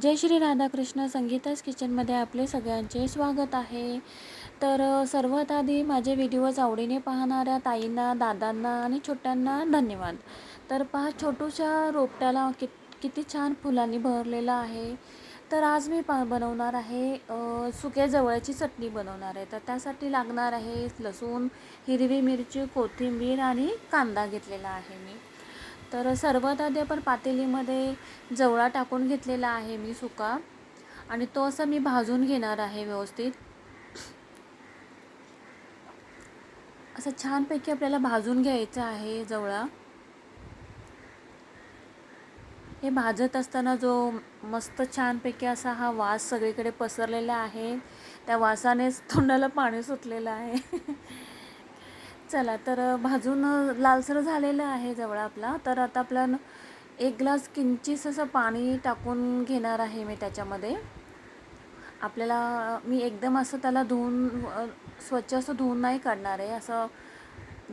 जय श्री राधाकृष्ण. संगीताज किचनमध्ये आपले सगळ्यांचे स्वागत आहे. तर सर्वात आधी माझे व्हिडिओज आवडीने पाहणाऱ्या ताईंना, दादांना आणि छोट्यांना धन्यवाद. तर पहा, छोटूशा रोपट्याला किती छान फुलांनी भरलेलं आहे. तर आज मी बनवणार आहे सुक्या जवळची चटणी बनवणार आहे. तर त्यासाठी लागणार आहे लसूण, हिरवी मिरची, कोथिंबीर आणि कांदा घेतलेला आहे मी. तर सर्वात आधी आपण पातेलीमध्ये जवळा टाकून घेतलेला आहे मी सुका, आणि तो असा मी भाजून घेणार आहे व्यवस्थित. असं छानपैकी आपल्याला भाजून घ्यायचं आहे जवळा. हे भाजत असताना जो मस्त छानपैकी असा हा वास सगळीकडे पसरलेला आहे, त्या वासानेच तोंडाला पाणी सुटलेलं आहे. चला, तर भाजून लालसर झालेलं आहे जवळा आपला. तर आता आपलं 1 ग्लास किंचित असं पाणी टाकून घेणार आहे मी त्याच्यामध्ये. मी एकदम असं त्याला स्वच्छ असं धुवून नाही काढणार आहे. असं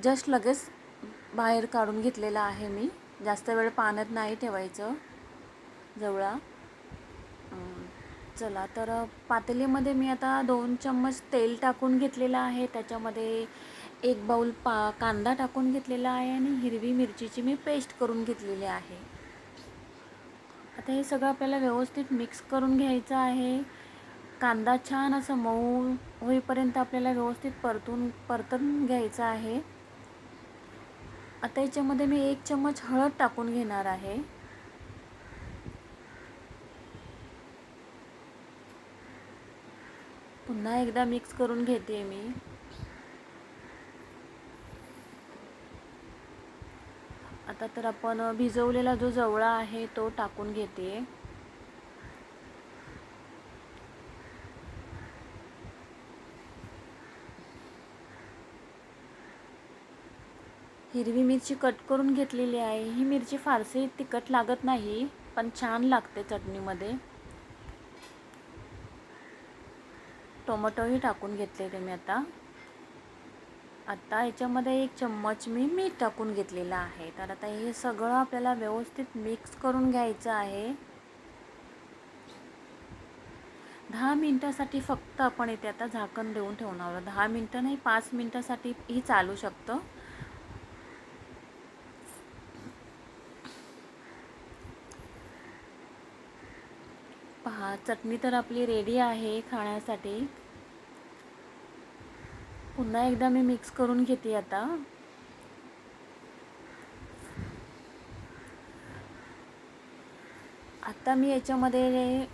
जस्ट लगेच बाहेर काढून घेतलेला आहे मी. जास्त वेळ पाण्यात नाही ठेवायचं जवळा. चला, तर पातेलीमध्ये मी आता 2 चम्मच तेल टाकून घेतलेलं आहे. त्याच्यामध्ये 1 बाऊल कांदा टाकून घेतलेला आहे आणि हिरवी मिरचीची मी पेस्ट करून घेतलेली आहे. आता हे सगळं आपल्याला व्यवस्थित मिक्स करून घ्यायचं आहे. कांदा छान असं मऊ होईपर्यंत आपल्याला व्यवस्थित परतून घ्यायचं आहे. आता याच्यामध्ये मी 1 चम्मच हळद टाकून घेणार आहे. पुन्हा एकदा मिक्स करून घेते मी. आता तर आपण भिजवलेला जो जवळा आहे तो टाकून घेते. हिरवी मिरची कट करून घेतलेली आहे. ही मिरची फारशी तिखट लागत नाही, पण छान लागते चटणीमध्ये. टोमॅटोही टाकून घेतलेले मी आता. याच्यामध्ये 1 चम्मच मी मीठ टाकून घेतलेलं आहे. तर आता हे सगळं आपल्याला व्यवस्थित मिक्स करून घ्यायचं आहे. 10 मिनिटासाठी फक्त आपण इथे आता झाकण देऊन ठेवणार. 10 मिनिटं नाही, 5 मिनिटासाठी ही चालू शकतं. पहा, चटणी तर आपली रेडी आहे खाण्यासाठी. पुन्हा एकदा मी मिक्स करून घेते आता. आता मी याच्यामध्ये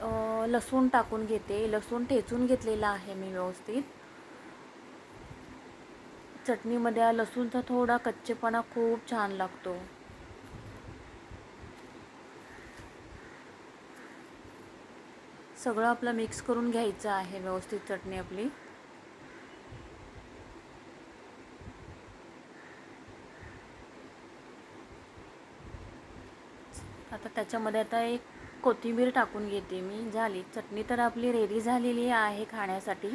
लसूण टाकून घेते. लसूण ठेचून घेतलेला आहे मी व्यवस्थित. चटणीमध्ये लसूणचा थोडा कच्चेपणा खूप छान लागतो. सगळं आपलं मिक्स करून घ्यायचं आहे व्यवस्थित चटणी आपली. आता त्याच्यामध्ये आता 1 कोथिंबीर टाकून घेते मी. झाली चटणी तर आपली रेडी झालेली आहे खाण्यासाठी.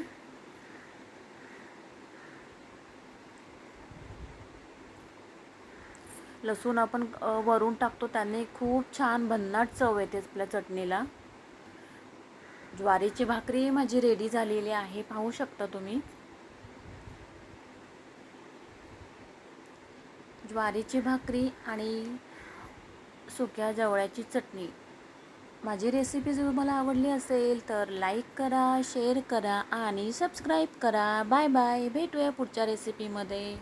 लसूण आपण वरून टाकतो, त्याने खूप छान भन्नाट चव येते आपल्या चटणीला. ज्वारीची भाकरी माझी रेडी झालेली आहे, पाहू शकता तुम्ही. ज्वारीची भाकरी आणि सुक्या जवळ्याची चटणी. माझी रेसिपी जर तुम्हाला आवडली असेल तर लाईक करा, शेअर करा आणि सबस्क्राईब करा. Bye bye. भेटूया पुढच्या रेसिपीमध्ये.